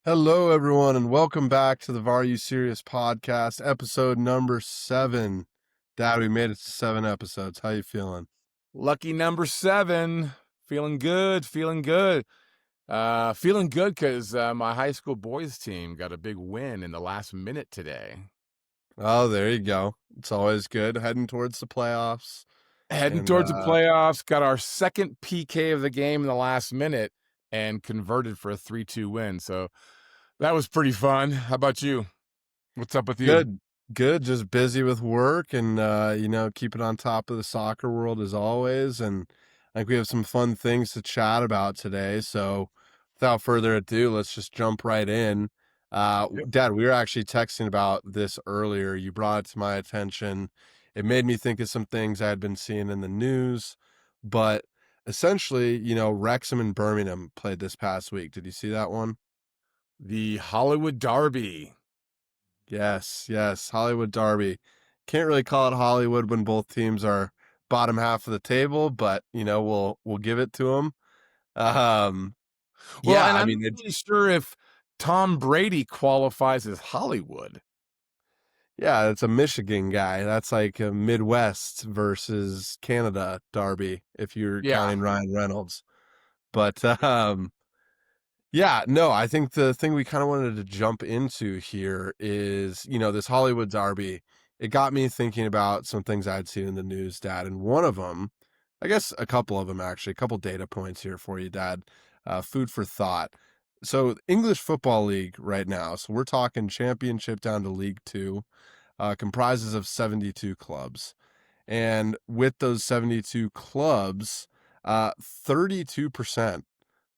Hello, everyone, and welcome back to the VAR You Serious podcast, episode number 7. Dad, we made it to 7 episodes. How you feeling? Lucky number 7. Feeling good, feeling good. Feeling good because my high school boys team got a big win in the last minute today. Oh, there you go. It's always good heading towards the playoffs. Heading And towards the playoffs, got our second PK of the game in the last minute and converted for a 3-2 win. So that was pretty fun. How about you? What's up with you? good. Just busy with work and, keeping on top of the soccer world as always. And I think we have some fun things to chat about today. So without further ado, let's just jump right in. Yep. Dad, we were actually texting about this earlier. You brought it to my attention. It made me think of some things I had been seeing in the news, but essentially, Wrexham and Birmingham played this past week. Did you see that one? The Hollywood Derby. Yes. Hollywood Derby. Can't really call it Hollywood when both teams are bottom half of the table, but we'll give it to them. Um, Well, yeah, and I I'm mean, not really sure if Tom Brady qualifies as Hollywood. it's a Michigan guy. That's like a Midwest versus Canada Derby, if you're Yeah. counting Ryan Reynolds. But yeah, no, I think the thing we kind of wanted to jump into here is, this Hollywood Derby. It got me thinking about some things I'd seen in the news, Dad. And one of them, I guess a couple of them actually, a couple data points here for you, Dad. Food for thought. So, English Football League right now, so we're talking championship down to League Two, comprises of 72 clubs. And with those 72 clubs, 32%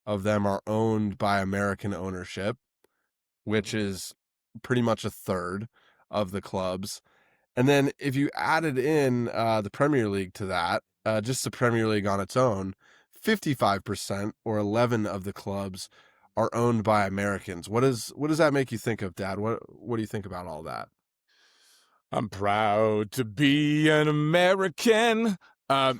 of them are owned by American ownership, which is pretty much a third of the clubs. And then if you added in the Premier League to that, just the Premier League on its own, 55% or 11 of the clubs are owned by Americans. What does that make you think of, Dad? What do you think about all that? I'm proud to be an American. Uh,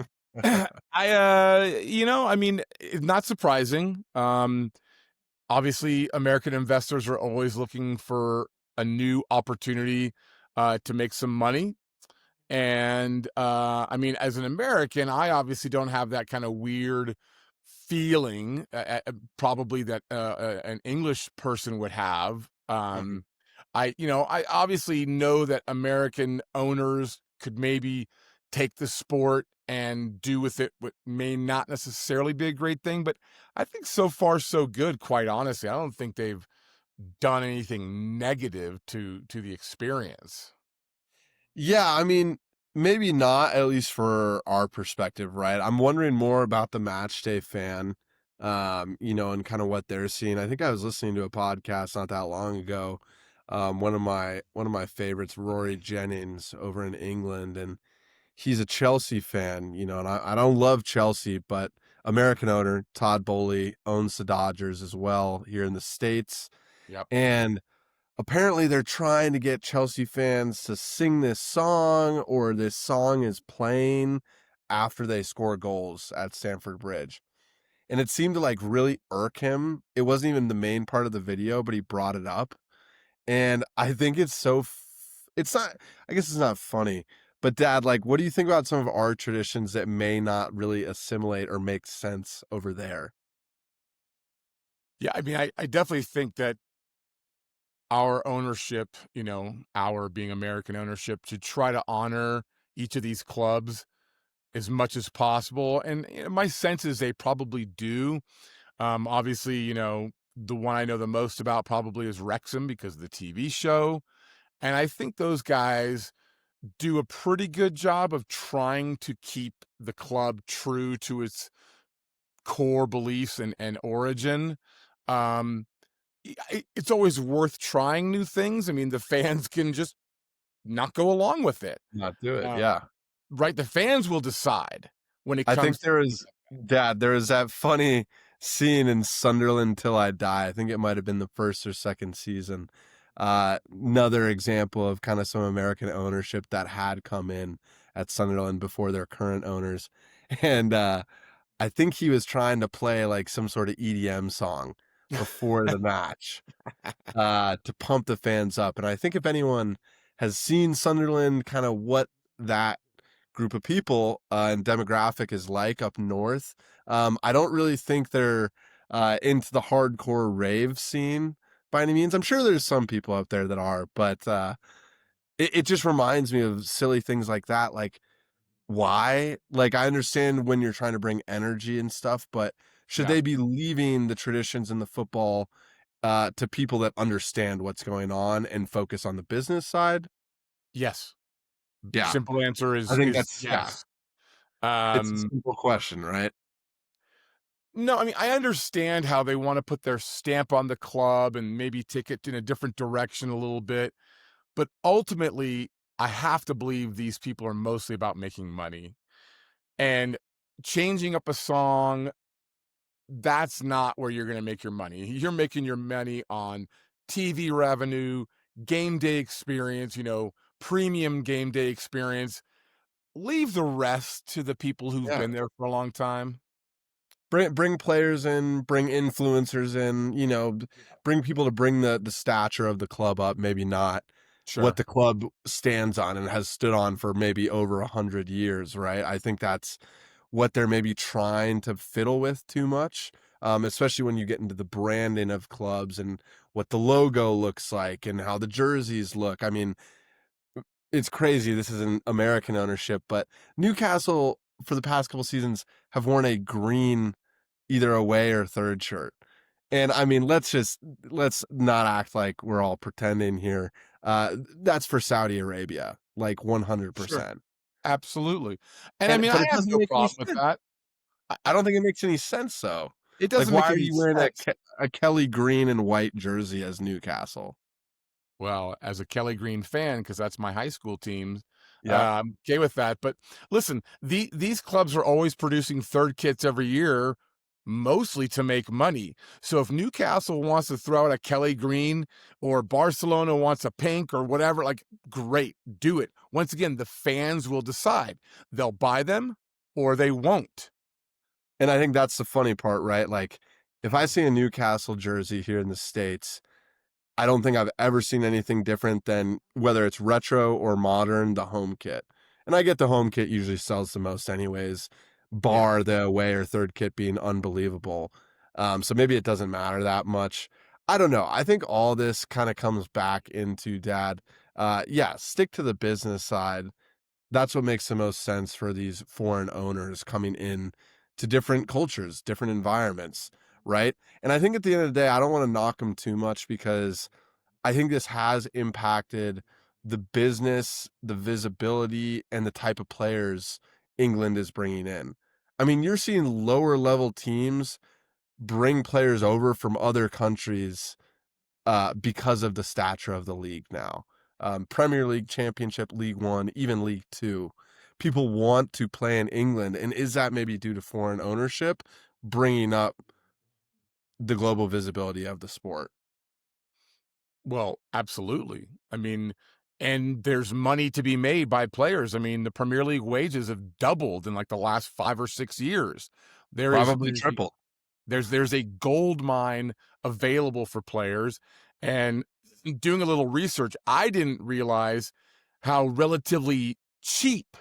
I mean, not surprising. Obviously, American investors are always looking for a new opportunity to make some money. And I mean, as an American, I obviously don't have that kind of weird feeling, probably that an English person would have. Mhm. I obviously know that American owners could maybe take the sport and do with it what may not necessarily be a great thing, but I think so far so good. Quite honestly, I don't think they've done anything negative to the experience. Yeah, I mean, maybe not, at least for our perspective, right? I'm wondering more about the match day fan, and kind of what they're seeing. I think I was listening to a podcast not that long ago. One of my favorites, Rory Jennings, over in England, and he's a Chelsea fan, and I don't love Chelsea, but American owner Todd Bowley owns the Dodgers as well here in the States. Yep. And apparently they're trying to get Chelsea fans to sing this song, or this song is playing after they score goals at Stamford Bridge. And it seemed to like really irk him. It wasn't even the main part of the video, but he brought it up. And I think it's it's not, I guess it's not funny, but Dad, like, what do you think about some of our traditions that may not really assimilate or make sense over there? Yeah, I mean, I definitely think that our ownership, our being American ownership, to try to honor each of these clubs as much as possible. And my sense is they probably do. Obviously, the one I know the most about probably is Wrexham because of the TV show. And I think those guys do a pretty good job of trying to keep the club true to its core beliefs and origin. Um, it's always worth trying new things. I mean, the fans can just not go along with it. Not do it, Uh, yeah. right? The fans will decide when it I think comes to. there was that funny scene in Sunderland Till I Die. I think it might have been the first or second season. Another example of kind of some American ownership that had come in at Sunderland before their current owners. And I think he was trying to play like some sort of EDM song before the match to pump the fans up. And I think if anyone has seen Sunderland, kind of what that group of people and demographic is like up north, I don't really think they're into the hardcore rave scene by any means. I'm sure there's some people out there that are, but it just reminds me of silly things like that. Like, why? Like, I understand when you're trying to bring energy and stuff, but should Yeah. they be leaving the traditions in the football to people that understand what's going on and focus on the business side? Yes. Yeah, Simple answer I is think is that's yeah. yes. It's a Um, simple question, right? no, I mean, I understand how they wanna put their stamp on the club and maybe take it in a different direction a little bit, but ultimately, I have to believe these people are mostly about making money, and changing up a song, that's not where you're gonna make your money. You're making your money on TV revenue, game day experience, premium game day experience. Leave the rest to the people who've Yeah. been there for a long time. Bring players in, bring influencers in, bring people to bring the stature of the club up, maybe not what Sure. the club stands on and has stood on for maybe over 100 years, right? I think that's what they're maybe trying to fiddle with too much, especially when you get into the branding of clubs and what the logo looks like and how the jerseys look. I mean, it's crazy. This is an American ownership, but Newcastle for the past couple seasons have worn a green either away or third shirt. And I mean, let's not act like we're all pretending here. That's for Saudi Arabia, like Sure. 100%. Absolutely. And I And mean, but I it have doesn't no make any problem with sense. that. I don't think it makes any sense though. It Like, doesn't why make are any you wearing sense. a Kelly green and white jersey as Newcastle? Well, as a Kelly Green fan, because that's my high school team, Yep. I'm okay with that. But listen, these clubs are always producing third kits every year, mostly to make money. So if Newcastle wants to throw out a Kelly Green or Barcelona wants a pink or whatever, like great, do it. Once again, the fans will decide. They'll buy them or they won't. And I think that's the funny part, right? Like, if I see a Newcastle jersey here in the States, I don't think I've ever seen anything different than whether it's retro or modern, the home kit. And I get the home kit usually sells the most anyways, Yeah. bar the away or third kit being unbelievable. So maybe it doesn't matter that much. I don't know. I think all this kind of comes back into dad. Yeah, stick to the business side. That's what makes the most sense for these foreign owners coming in to different cultures, different environments, right? And I think at the end of the day, I don't want to knock them too much because I think this has impacted the business, the visibility, and the type of players England is bringing in. I mean, you're seeing lower level teams bring players over from other countries because of the stature of the league now. Premier League, Championship, League One, even League Two. People want to play in England. And is that maybe due to foreign ownership bringing up the global visibility of the sport? Well, absolutely. I mean, and there's money to be made by players. I mean, the Premier League wages have doubled in like the last 5 or 6 years. There is Probably there's triple. there's a gold mine available for players, and doing a little research, I didn't realize how relatively cheap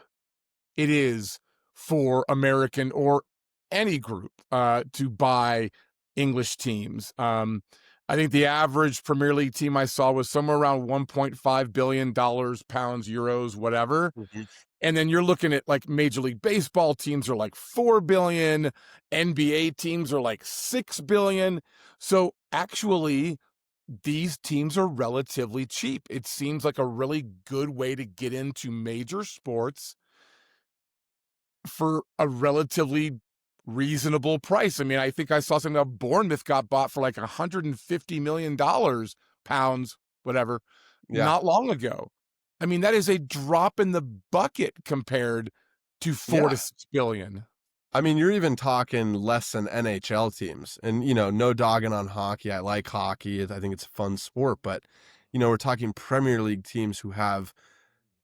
it is for American or any group to buy English teams. I think the average Premier League team I saw was somewhere around $1.5 billion, pounds, euros, whatever. Mhm. And then you're looking at like Major League Baseball teams are like 4 billion, NBA teams are like 6 billion. So actually, these teams are relatively cheap. It seems like a really good way to get into major sports for a relatively reasonable price. I mean, I think I saw something that Bournemouth got bought for like $150 million, pounds, whatever, Yeah. not long ago. I mean, that is a drop in the bucket compared to four Yeah. to 6 billion. I mean, you're even talking less than NHL teams. And, no dogging on hockey. I like hockey. I think it's a fun sport. But, we're talking Premier League teams who have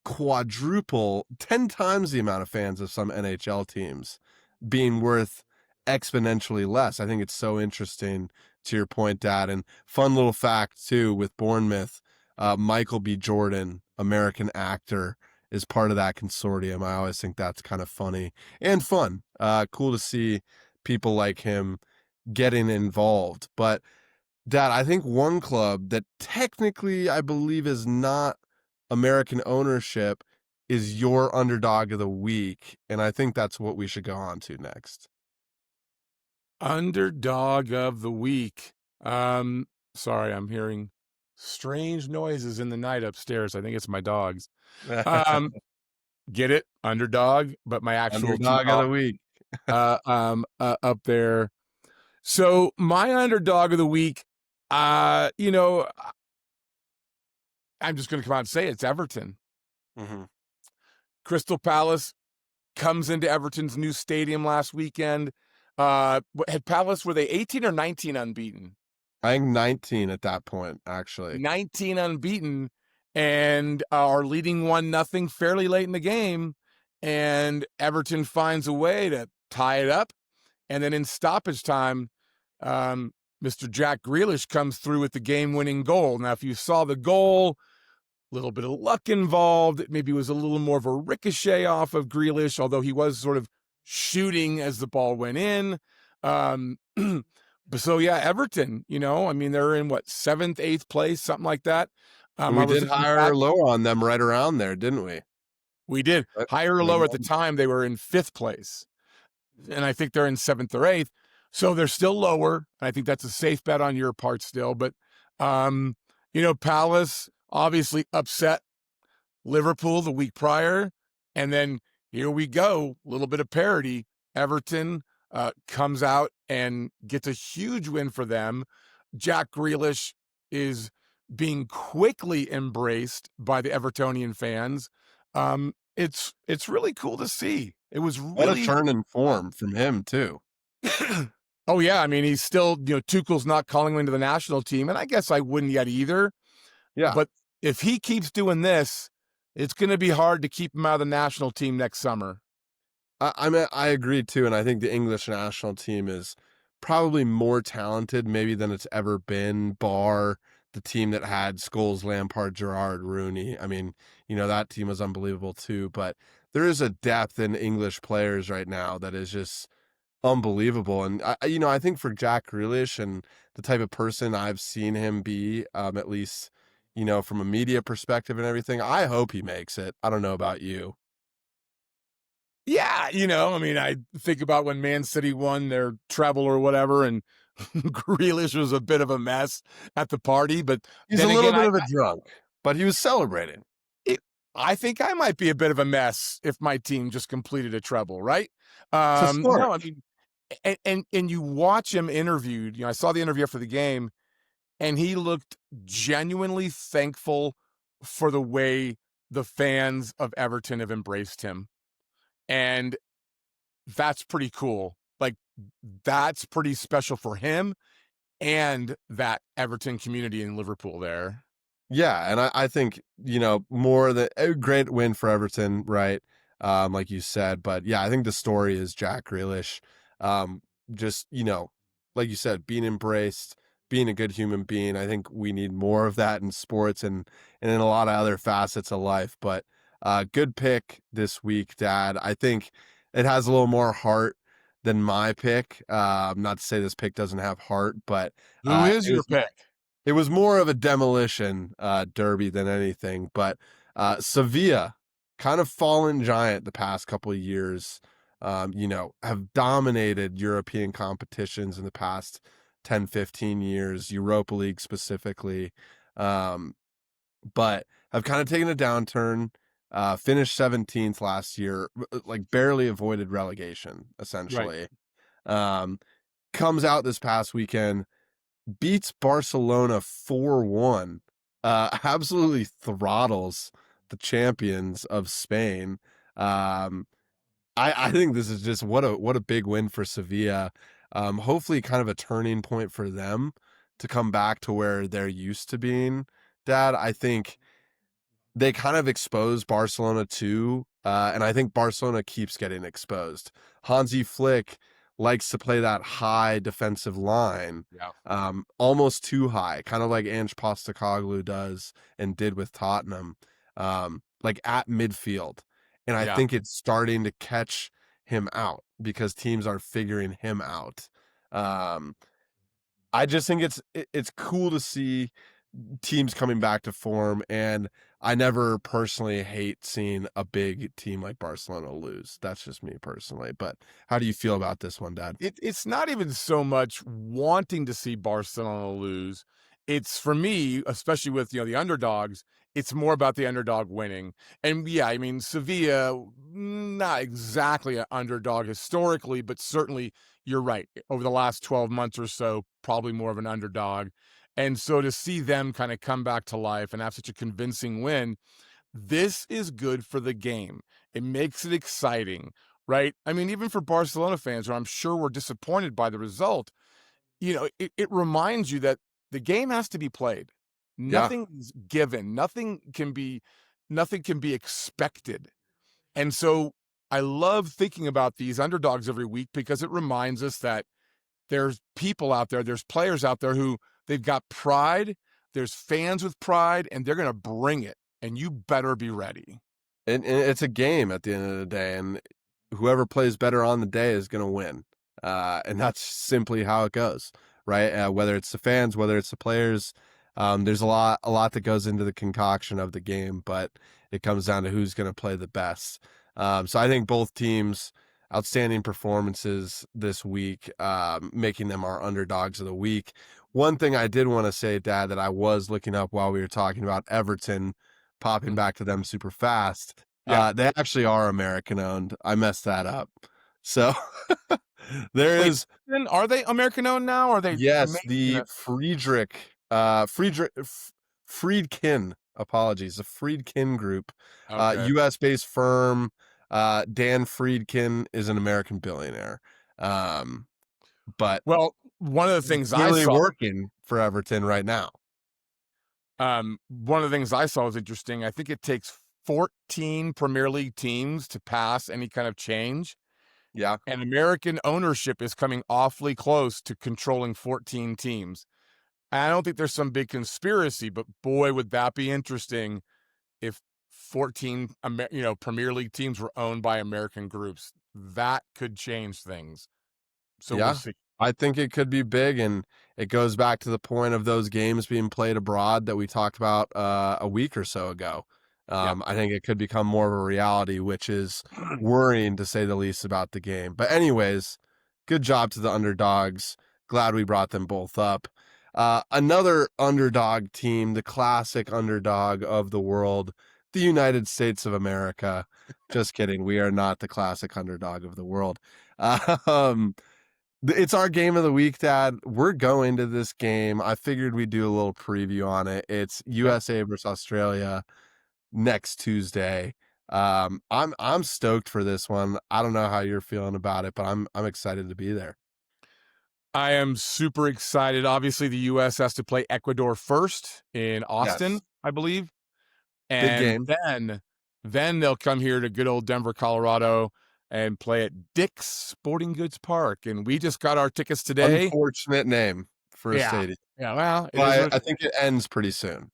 quadruple, 10 times the amount of fans of some NHL teams being worth exponentially less. I think it's so interesting to your point, Dad. And fun little fact too with Bournemouth, Michael B. Jordan, American actor, is part of that consortium. I always think that's kind of funny and fun. Cool to see people like him getting involved. But Dad, I think one club that technically I believe is not American ownership is your underdog of the week. And I think that's what we should go on to next. Underdog of the week. Sorry, I'm hearing strange noises in the night upstairs. I think it's my dogs. Um, get it? Underdog, but my actual two Underdog of the dogs week. up there. So my underdog of the week, you know, I'm just going to come out and say it's Everton. Mm-hmm. Crystal Palace comes into Everton's new stadium last weekend. Had Palace, were they 18 or 19 unbeaten? I think 19 at that point, actually. 19 unbeaten and are leading 1-0 fairly late in the game. And Everton finds a way to tie it up. And then in stoppage time, Mr. Jack Grealish comes through with the game-winning goal. Now, if you saw the goal, a little bit of luck involved. It maybe was a little more of a ricochet off of Grealish, although he was sort of shooting as the ball went in. But so yeah, Everton, I mean, they're in what, seventh, eighth place, something like that. And I we was did looking higher back. or lower on them right around there, didn't we? We did higher or lower at the time. They were in fifth place, and I think they're in seventh or eighth. So they're still lower. I think that's a safe bet on your part still. But, Palace obviously upset Liverpool the week prior. And then here we go, a little bit of parity. Everton comes out and gets a huge win for them. Jack Grealish is being quickly embraced by the Evertonian fans. It's really cool to see. It was What a really turn in form from him, too. oh yeah, I mean he's still, Tuchel's not calling him into the national team, and I guess I wouldn't yet either. Yeah. But if he keeps doing this, it's going to be hard to keep him out of the national team next summer. I agree too, and I think the English national team is probably more talented maybe than it's ever been, bar the team that had Scholes, Lampard, Gerrard, Rooney. I mean, that team was unbelievable too, but there is a depth in English players right now that is just unbelievable. And I think for Jack Grealish and the type of person I've seen him be, at least, from a media perspective and everything, I hope he makes it. I don't know about you. Yeah, I mean, I think about when Man City won their treble or whatever, and Grealish was a bit of a mess at the party. But He's a then little again, bit of a drunk, but he was celebrating. I think I might be a bit of a mess if my team just completed a treble, right? It's No, historic. I mean, and you watch him interviewed. I saw the interview after the game, and he looked genuinely thankful for the way the fans of Everton have embraced him. And that's pretty cool. Like, that's pretty special for him and that Everton community in Liverpool there. Yeah, and I think, more than a great win for Everton, right? Like you said, but yeah, I think the story is Jack Grealish. Just, like you said, being embraced, being a good human being. I think we need more of that in sports and in a lot of other facets of life. But good pick this week, Dad. I think it has a little more heart than my pick. Not to say this pick doesn't have heart, but Who is it your was pick? it was more of a demolition derby than anything, but Sevilla, kind of fallen giant the past couple of years, have dominated European competitions in the past 10, 15 years, Europa League specifically, but have kind of taken a downturn, finished 17th last year, like barely avoided relegation, Right. essentially. Um, Comes out this past weekend, beats Barcelona 4-1, absolutely throttles the champions of Spain. Um, I think this is just what a big win for Sevilla. Hopefully kind of a turning point for them to come back to where they're used to being. Dad, I think they kind of exposed Barcelona too, and I think Barcelona keeps getting exposed. Hansi Flick likes to play that high defensive line, Yeah. almost too high, kind of like Ange Postecoglou does and did with Tottenham, like at midfield. And I Yeah. think it's starting to catch him out because teams are figuring him out. Um, I just think it's cool to see teams coming back to form, and I never personally hate seeing a big team like Barcelona lose. That's just me personally. But how do you feel about this one, Dad? It's not even so much wanting to see Barcelona lose. It's for me, especially with, the underdogs, it's more about the underdog winning. And yeah, I mean, Sevilla, not exactly an underdog historically, but certainly you're right. Over the last 12 months or so, probably more of an underdog. And so to see them kind of come back to life and have such a convincing win, this is good for the game. It makes it exciting, right? I mean, even for Barcelona fans, who I'm sure were disappointed by the result, it reminds you that the game has to be played. Yeah. Nothing's given. Nothing can be expected. And so I love thinking about these underdogs every week because it reminds us that there's people out there, there's players out there who they've got pride, there's fans with pride, and they're going to bring it. And you better be ready. And it's a game at the end of the day, and whoever plays better on the day is going to win. And that's simply how it goes, right? Whether it's the fans, whether it's the players, there's a lot that goes into the concoction of the game, but it comes down to who's going to play the best. So I think both teams, outstanding performances this week, making them our underdogs of the week. One thing I did want to say, Dad, that I was looking up while we were talking about Everton, popping Mhm. back to them super fast. Yeah. They actually are American owned. I messed that up. So there Wait, is, then are they American owned now? Or are they yes, maybe the Friedkin, apologies, the Friedkin Group, okay. US based firm. Dan Friedkin is an American billionaire. Um, but Well, one of the things I clearly saw, working for Everton right now. one of the things I saw was interesting. I think it takes 14 Premier League teams to pass any kind of change, Yeah. and American ownership is coming awfully close to controlling 14 teams. And I don't think there's some big conspiracy, but boy, would that be interesting if 14 Premier League teams were owned by American groups. That could change things. So we'll Yeah, see. I think it could be big, and it goes back to the point of those games being played abroad that we talked about a week or so ago. Yeah. I think it could become more of a reality, which is worrying to say the least about the game. But anyways, good job to the underdogs. Glad we brought them both up. Another underdog team, the classic underdog of the world, the United States of America. Just kidding. We are not the classic underdog of the world. Um, it's our game of the week, Dad. We're going to this game. I figured we'd do a little preview on it. It's Yeah. USA versus Australia next Tuesday. I'm stoked for this one. I don't know how you're feeling about it, but I'm excited to be there. I am super excited. Obviously, the US has to play Ecuador first in Yes. Austin, I believe. Big And game. then they'll come here to good old Denver, Colorado and play at Dick's Sporting Goods Park. And we just got our tickets today. Unfortunate name for a Yeah. stadium. Yeah, well, it is But what I think it ends pretty soon.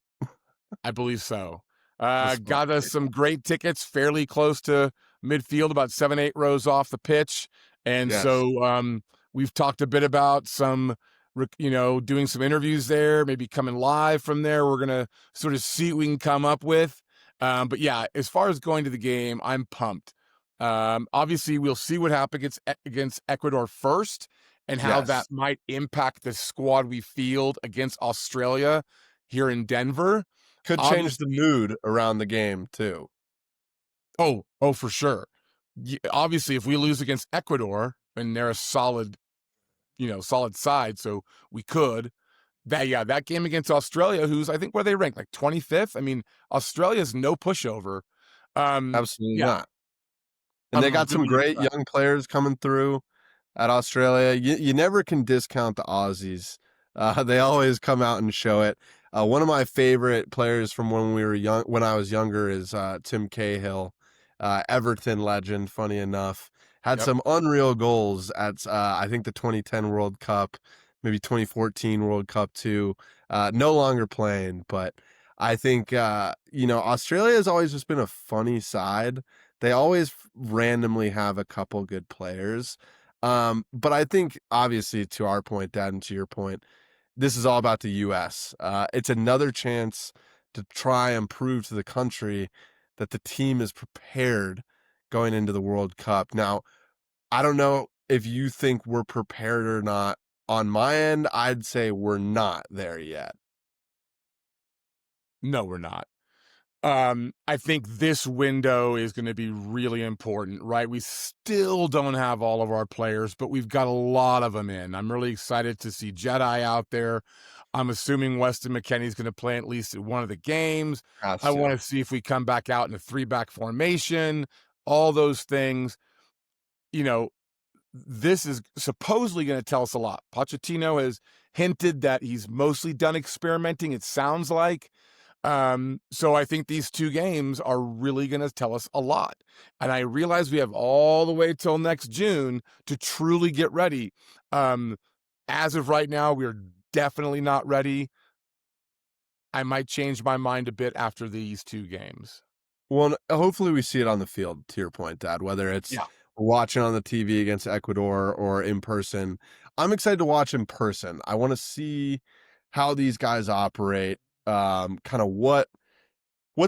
I believe so. That's fun. Got us some great tickets fairly close to midfield, about 7, 8 rows off the pitch. And Yes. so we've talked a bit about doing some interviews there, maybe coming live from there. We're going to sort of see what we can come up with. But yeah, as far as going to the game, I'm pumped. Obviously, we'll see what happens against Ecuador first and how that Yes. might impact the squad we field against Australia here in Denver. Could change the Obviously, mood around the game too. oh, for sure. Obviously, if we lose against Ecuador and they're a solid side, so we could. That game against Australia, who's I think where they ranked like 25th. I mean, Australia's no pushover. Absolutely Yeah, not. And they I'm got some really great excited. young players coming through at Australia. You never can discount the Aussies. They always come out and show it. One of my favorite players from when I was younger, is Tim Cahill, Everton legend. Funny enough, had Yep. some unreal goals at I think the 2010 World Cup, maybe 2014 World Cup too. No longer playing, but I think Australia has always just been a funny side. They always randomly have a couple good players. But I think obviously to our point, Dad, and to your point, this is all about the US. It's another chance to try and prove to the country that the team is prepared going into the World Cup. Now, I don't know if you think we're prepared or not. On my end, I'd say we're not there yet. No, we're not. I think this window is going to be really important, right? We still don't have all of our players, but we've got a lot of them in. I'm really excited to see Jedi out there. I'm assuming Weston McKennie's going to play at least at one of the games. Has I want to. to see if we come back out in a three-back formation, all those things. You know, this is supposedly going to tell us a lot. Pochettino has hinted that he's mostly done experimenting, it sounds like. So I think these two games are really going to tell us a lot. And I realize we have all the way till next June to truly get ready. Um, as of right now, we're definitely not ready. I might change my mind a bit after these two games. Well, hopefully we see it on the field, to your point, Dad, whether it's Yeah. watching on the TV against Ecuador or in person. I'm excited to watch in person. I want to see how these guys operate, kind of what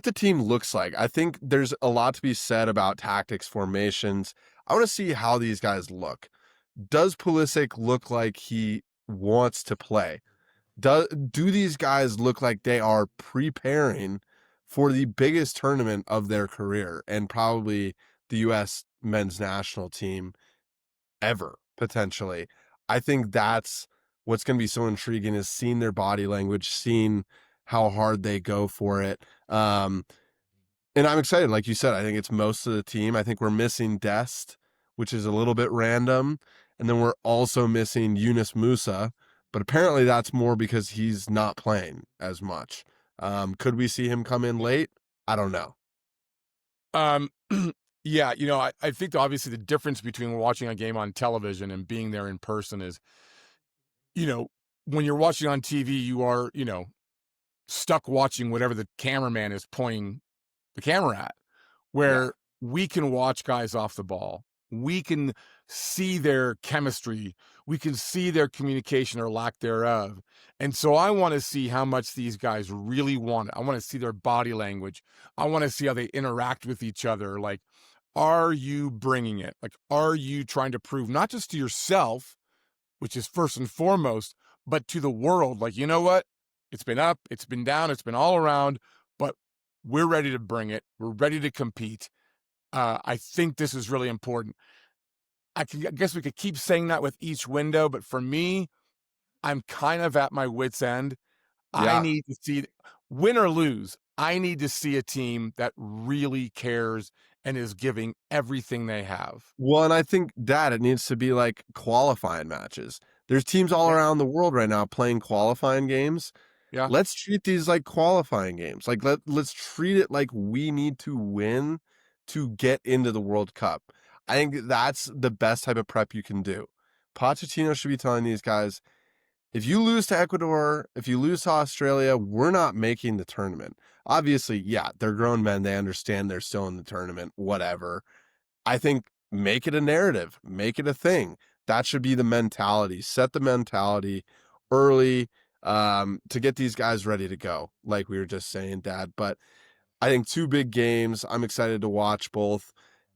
the team looks like. I think there's a lot to be said about tactics, formations. I want to see how these guys look. Does Pulisic look like he wants to play? Do these guys look like they are preparing for the biggest tournament of their career and probably the US men's national team ever, potentially? I think that's what's going to be so intriguing is seeing their body language, seeing how hard they go for it. And I'm excited. Like you said, I think it's most of the team. I think we're missing Dest, which is a little bit random. And then we're also missing Yunus Musa, but apparently that's more because he's not playing as much. Could we see him come in late? I don't know. Um, yeah, I think obviously the difference between watching a game on television and being there in person is, you know, when you're watching on TV, you are, stuck watching whatever the cameraman is pointing the camera at, Yeah. where we can watch guys off the ball. We can see their chemistry. We can see their communication or lack thereof. And so I want to see how much these guys really want it. I want to see their body language. I want to see how they interact with each other. Like, are you bringing it? Like, are you trying to prove not just to yourself, which is first and foremost, but to the world, like, you know what? It's been up, it's been down, it's been all around, but we're ready to bring it. We're ready to compete. I think this is really important. I guess we could keep saying that with each window, but for me, I'm kind of at my wits' end. I Yeah. need to see, win or lose, I need to see a team that really cares and is giving everything they have. Well, and I think that it needs to be like qualifying matches. There's teams all Yeah. around the world right now playing qualifying games. Yeah. Let's treat these like qualifying games. Like let's treat it like we need to win to get into the World Cup. I think that's the best type of prep you can do. Pochettino should be telling these guys, if you lose to Ecuador, if you lose to Australia, we're not making the tournament. Obviously, yeah, they're grown men. They understand they're still in the tournament, whatever. I think make it a narrative, make it a thing. That should be the mentality. Set the mentality early to get these guys ready to go, like we were just saying, Dad. But I think two big games. I'm excited to watch both.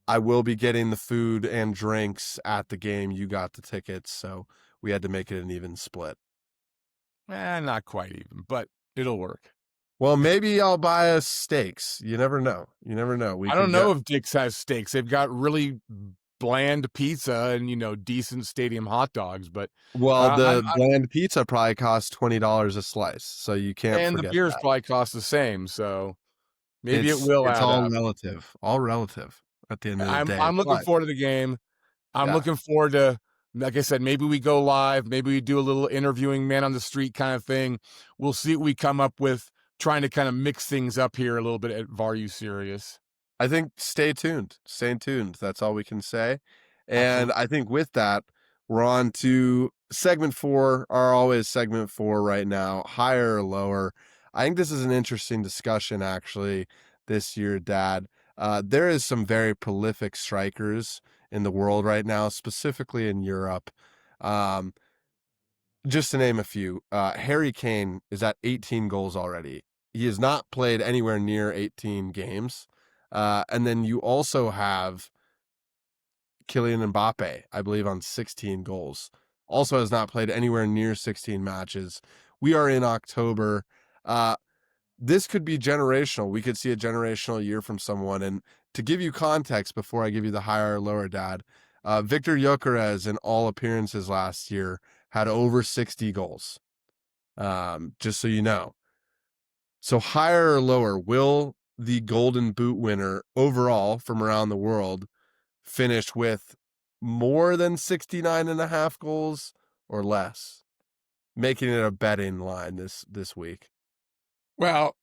I will be getting the food and drinks at the game. You got the tickets, so we had to make it an even split. Not quite even, but it'll work. Well, maybe I'll buy us steaks. You never know. You never know. We I don't could know get. if Dick's has steaks. They've got really bland pizza and, decent stadium hot dogs, but, Well, I'm the bland pizza probably costs $20 a slice, so you can't and the forget beers that. probably cost the same, so maybe it It's will it's add up. all relative at the end of the day. I'm looking But forward to the game. I'm yeah, looking forward to, like I said, maybe we go live, maybe we do a little interviewing man on the street kind of thing. We'll see what we come up with, trying to kind of mix things up here a little bit at VAR You Serious. I think stay tuned. Stay tuned. That's all we can say. And Absolutely. I think with that, we're on to segment four, our always segment four right now, higher or lower. I think this is an interesting discussion actually this year, Dad. There is some very prolific strikers in the world right now, specifically in Europe. Um, just to name a few, Harry Kane is at 18 goals already. He has not played anywhere near 18 games. And then you also have Kylian Mbappe, I believe, on 16 goals. Also has not played anywhere near 16 matches. We are in October. Uh, this could be generational. We could see a generational year from someone. And to give you context before I give you the higher or lower, Dad, Victor Gyökeres in all appearances last year had over 60 goals. Just so you know. So higher or lower, will the Golden Boot winner overall from around the world finish with more than 69 and a half goals or less, making it a betting line this week? Well,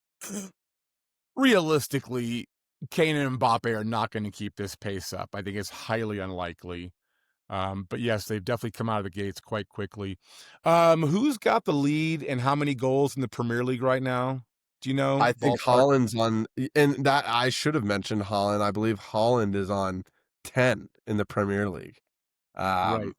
realistically, Kane and Mbappe are not going to keep this pace up. I think it's highly unlikely. But yes, they've definitely come out of the gates quite quickly. Who's got the lead and how many goals in the Premier League right now? Do you know? I think Ballpark? Holland's on, and that I should have mentioned Holland. I believe Holland is on 10 in the Premier League. Right. Um,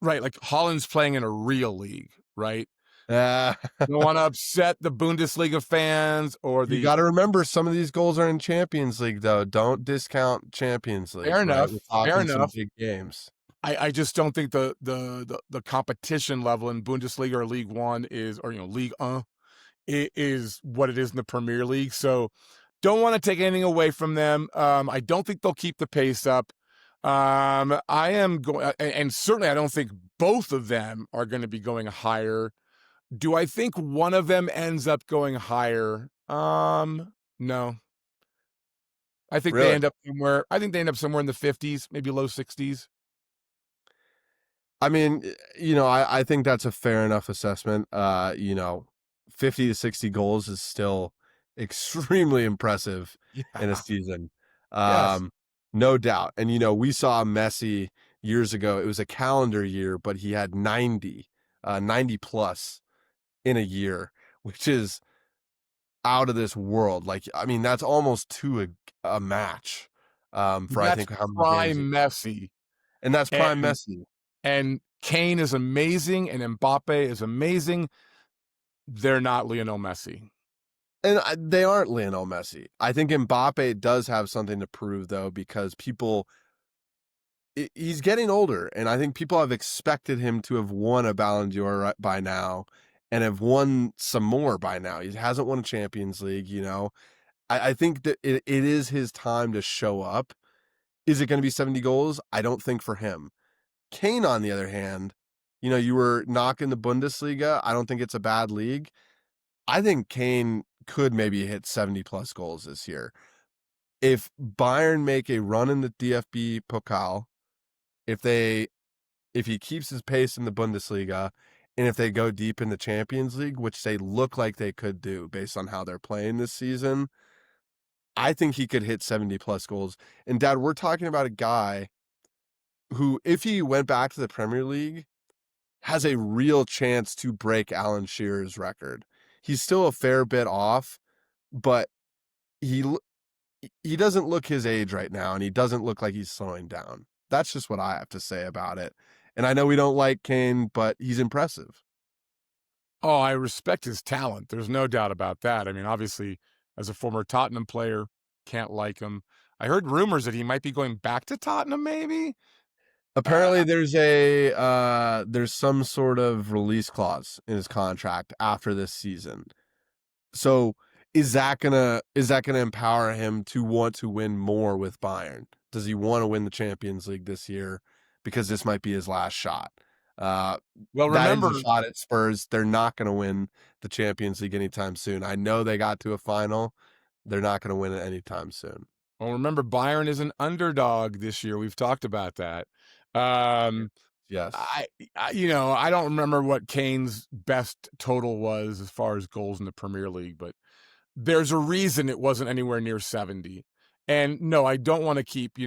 Right. Like Holland's playing in a real league, right? uh, Don't want to upset the Bundesliga fans or you the got to remember some of these goals are in Champions League, though. Don't discount Champions fair League, right? enough. We're Fair talking some enough. big games. I just don't think the competition level in Bundesliga or League One is, or League is what it is in the Premier League. So don't want to take anything away from them. I don't think they'll keep the pace up. I am going, and certainly I don't think both of them are going to be going higher. Do I think one of them ends up going higher? No. I think they Really? end up somewhere. I think they end up somewhere in the 50s, maybe low 60s. I mean, I think that's a fair enough assessment. 50 to 60 goals is still extremely impressive in a Yeah. season. Yes. Um, no doubt. And, we saw Messi years ago. It was a calendar year, but he had 90 plus in a year, which is out of this world. Like, I mean, that's almost a match, for I That's think how many games prime Messi. and that's prime And Messi. and Kane is amazing and Mbappe is amazing. They're not Lionel Messi. And they aren't Lionel Messi. I think Mbappe does have something to prove, though, because he's getting older, and I think people have expected him to have won a Ballon d'Or by now and have won some more by now. He hasn't won a Champions League. I think that it is his time to show up. Is it going to be 70 goals? I don't think for him. Kane, on the other hand, you were knocking the Bundesliga. I don't think it's a bad league. I think Kane could maybe hit 70 plus goals this year. If Bayern make a run in the DFB Pokal, if they if he keeps his pace in the Bundesliga, and if they go deep in the Champions League, which they look like they could do based on how they're playing this season, I think he could hit 70 plus goals. And Dad, we're talking about a guy who, if he went back to the Premier League, has a real chance to break Alan Shearer's record. He's still a fair bit off, but he he doesn't look his age right now, and he doesn't look like he's slowing down. That's just what I have to say about it. And I know we don't like Kane, but he's impressive. Oh, I respect his talent. There's no doubt about that. I mean, obviously, as a former Tottenham player, can't like him. I heard rumors that he might be going back to Tottenham, maybe. Apparently, Uh, there's some sort of release clause in his contract after this season. So is that gonna empower him to want to win more with Bayern? Does he want to win the Champions League this year? Because this might be his last shot. Uh, well, that is a remember, shot at Spurs. They're not going to win the Champions League anytime soon. I know they got to a final. They're not going to win it anytime soon. Bayern is an underdog this year. We've talked about that. Um, Yes. I, I don't remember what Kane's best total was as far as goals in the Premier League, but there's a reason it wasn't anywhere near 70. And no, I don't want to keep,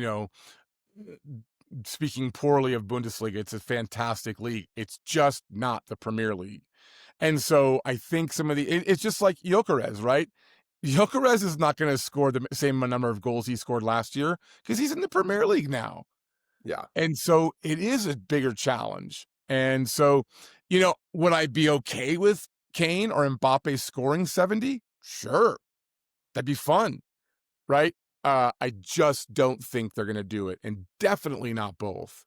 speaking poorly of Bundesliga, it's a fantastic league. It's just not the Premier League. And so I think some of it's just like Gyökeres, right? Gyökeres is not going to score the same number of goals he scored last year because he's in the Premier League now. Yeah. And so it is a bigger challenge. And so, would I be okay with Kane or Mbappe scoring 70? Sure. That'd be fun, right? I just don't think they're going to do it, and definitely not both.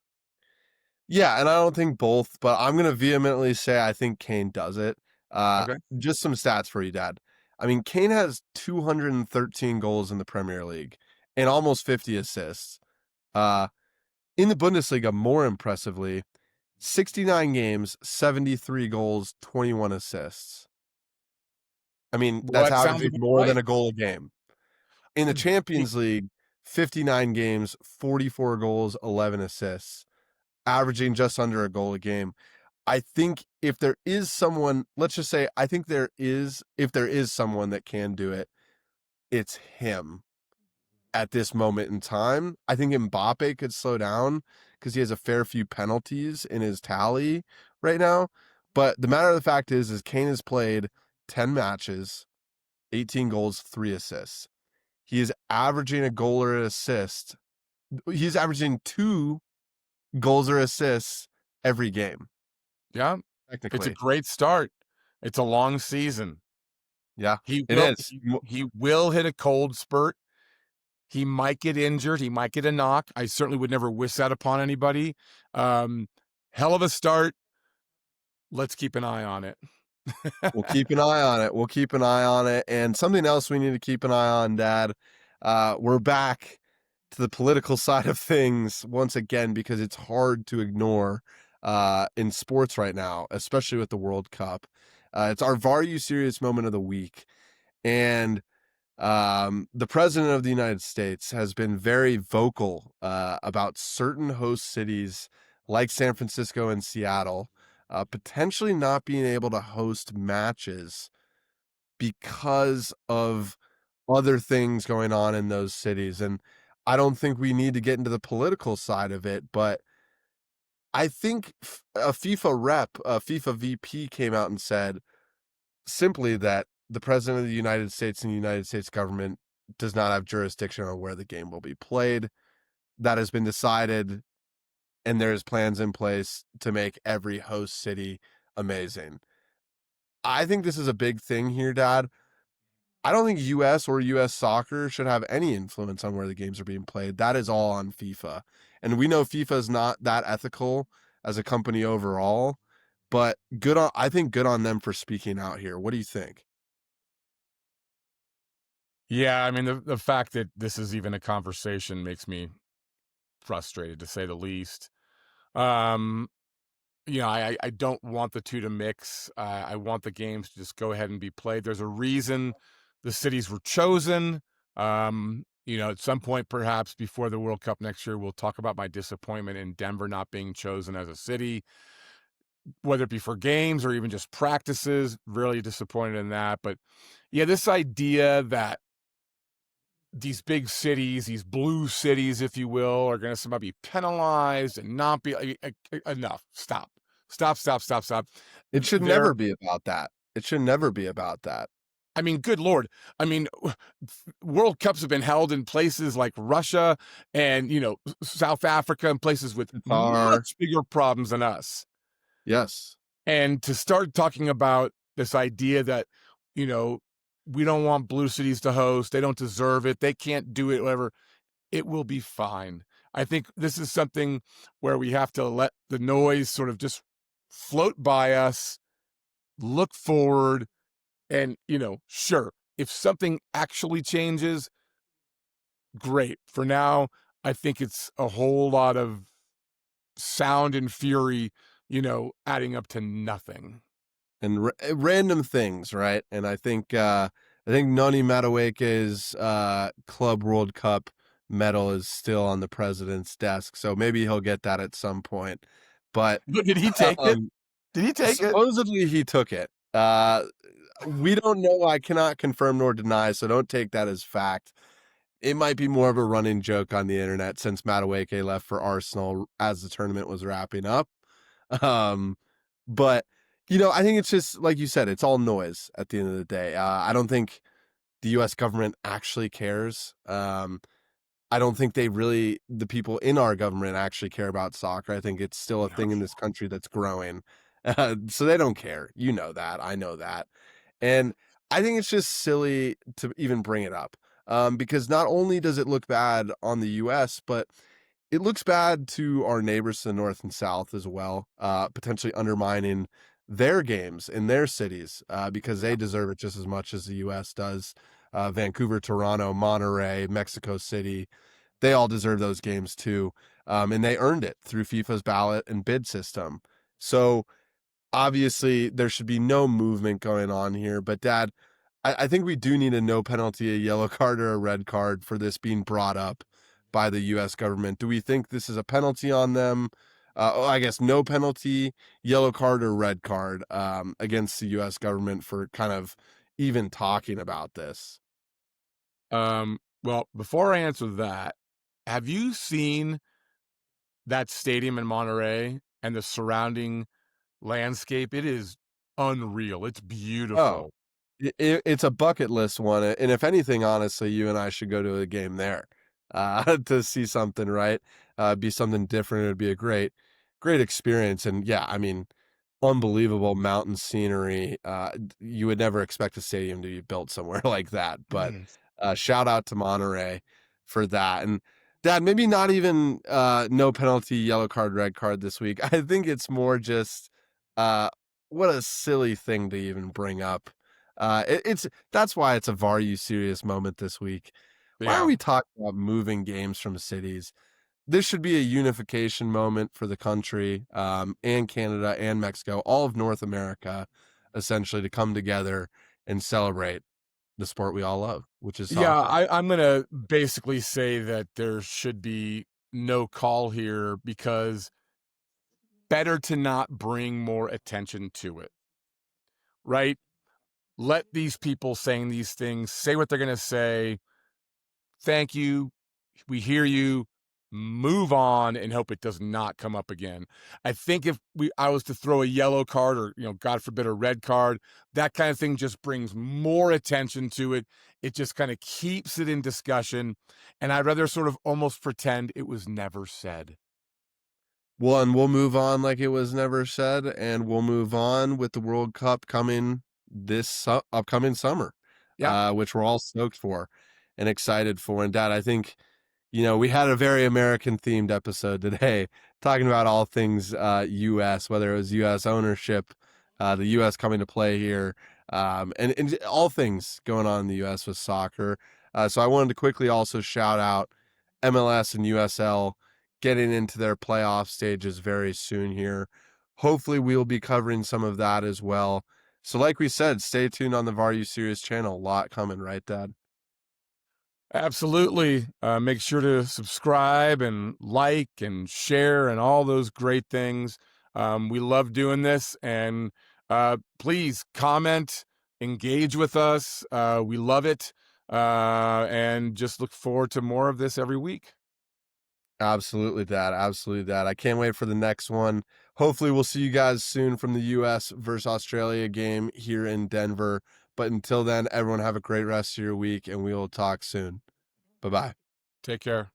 Yeah, and I don't think both, but I'm gonna vehemently say I think Kane does it. Okay. Just some stats for you, Dad. I mean, Kane has 213 goals in the Premier League and almost 50 assists. Uh, in the Bundesliga, more impressively, 69 games, 73 goals, 21 assists. I mean, Well, that's that sounds averaging about more than right. a goal a game. In the Champions League, 59 games, 44 goals, 11 assists, averaging just under a goal a game. I think if there is someone, let's just say, I think if there is someone that can do it, it's him at this moment in time. I think Mbappe could slow down because he has a fair few penalties in his tally right now. But the matter of the fact is Kane has played 10 matches, 18 goals, 3 assists. He is averaging a goal or an assist. He's averaging 2 goals or assists every game, Yeah. It's a technically. great start. It's a long season. Yeah, He it will is. he he will hit a cold spurt. He might get injured. He might get a knock. I certainly would never wish that upon anybody. Um, Hell of a start. Let's keep an eye on it. We'll keep an eye on it. We'll keep an eye on it. And something else we need to keep an eye on, Dad. We're back to the political side of things once again because it's hard to ignore in sports right now, especially with the World Cup. It's our VAR You Serious moment of the week. And the president of the United States has been very vocal about certain host cities like San Francisco and Seattle potentially not being able to host matches because of other things going on in those cities. And I don't think we need to get into the political side of it, but I think a FIFA rep, a FIFA VP came out and said simply that the president of the United States and the United States government does not have jurisdiction on where the game will be played. That has been decided, and there's plans in place to make every host city amazing. I think this is a big thing here, Dad. I don't think US or US soccer should have any influence on where the games are being played. That is all on FIFA. And we know FIFA is not that ethical as a company overall, but I think good on them for speaking out here. What do you think? Yeah, I mean, the fact that this is even a conversation makes me frustrated, to say the least. Um, I don't want the two to mix. I want the games to just go ahead and be played. There's a reason the cities were chosen. At some point, perhaps before the World Cup next year, we'll talk about my disappointment in Denver not being chosen as a city, whether it be for games or even just practices. Really disappointed in that. But yeah, this idea that these big cities, these blue cities, if you will, are going to somehow be penalized and not be enough. Stop. Stop, stop, stop, stop. It should There, never be about that. It should never be about that. I mean, good Lord. I mean, World Cups have been held in places like Russia and, South Africa and places with Qatar, much bigger problems than us. yes. And to start talking about this idea that, you know, we don't want blue cities to host, they don't deserve it, they can't do it, whatever, it will be fine. I think this is something where we have to let the noise sort of just float by us, look forward, and, sure, if something actually changes, great. For now, I think it's a whole lot of sound and fury, adding up to nothing. And random things, right? And I think Noni Madueke's Club World Cup medal is still on the president's desk, so maybe he'll get that at some point. But But did he take it? um, Did he take it? supposedly he took it. We don't know. I cannot confirm nor deny, so don't take that as fact. It might be more of a running joke on the internet since Madueke left for Arsenal as the tournament was wrapping up. Um, but I think it's just like you said, it's all noise at the end of the day. I don't think the U.S. government actually cares. I don't think the people in our government actually care about soccer. I think it's still a thing in this country that's growing. So they don't care. You know that. I know that. And I think it's just silly to even bring it up because not only does it look bad on the U.S., but it looks bad to our neighbors to the north and south as well, potentially undermining their games in their cities because they Yeah. deserve it just as much as the U.S. does. Vancouver, Toronto, Monterrey, Mexico City, they all deserve those games too. And they earned it through FIFA's ballot and bid system. So obviously there should be no movement going on here. But Dad, I think we do need a no penalty, a yellow card, or a red card for this being brought up by the U.S. government. Do we think this is a penalty on them? I guess no penalty, yellow card, or red card against the U.S. government for kind of even talking about this. Well, before I answer that, have you seen that stadium in Monterey and the surrounding landscape? It is unreal. It's Oh, beautiful. it's a bucket list one, and if anything, honestly, you and I should go to a game there to see something, right? Be something different. It'd be a great experience, and yeah, I mean, unbelievable mountain scenery. You would never expect a stadium to be built somewhere like that, but Mm. shout out to Monterey for that. And Dad, maybe not even no penalty, yellow card, red card this week. I think it's more just uh, what a silly thing to even bring up. It's that's why it's a VAR You Serious moment this week. Why are Yeah. we talking about moving games from cities? This should be a unification moment for the country and Canada and Mexico, all of North America, essentially, to come together and celebrate the sport we all love, which is Yeah, soccer. I'm gonna basically say that there should be no call here because better to not bring more attention to it, right? Let these people saying these things say what they're gonna say. Thank you. We hear you. Move on and hope it does not come up again. I think if I was to throw a yellow card or, God forbid, a red card, that kind of thing just brings more attention to it. It just kind of keeps it in discussion. And I'd rather sort of almost pretend it was never said. Well, and we'll move on like it was never said, and we'll move on with the World Cup coming this upcoming summer, Yeah, which we're all stoked for and excited for. And Dad, I think we had a very American themed episode today, talking about all things U.S., whether it was U.S. ownership, the U.S. coming to play here, and all things going on in the U.S. with soccer. So I wanted to quickly also shout out MLS and USL getting into their playoff stages very soon here. Hopefully, we'll be covering some of that as well. So, like we said, stay tuned on the VAR You Serious channel. A lot coming, right, Dad? absolutely. Make sure to subscribe and like and share and all those great things. We love doing this. And please comment, engage with us. We love it. And just look forward to more of this every week. Absolutely, Dad. Absolutely, Dad. I can't wait for the next one. Hopefully, we'll see you guys soon from the U.S. versus Australia game here in Denver. But until then, everyone have a great rest of your week, and we will talk soon. Bye bye. Take care.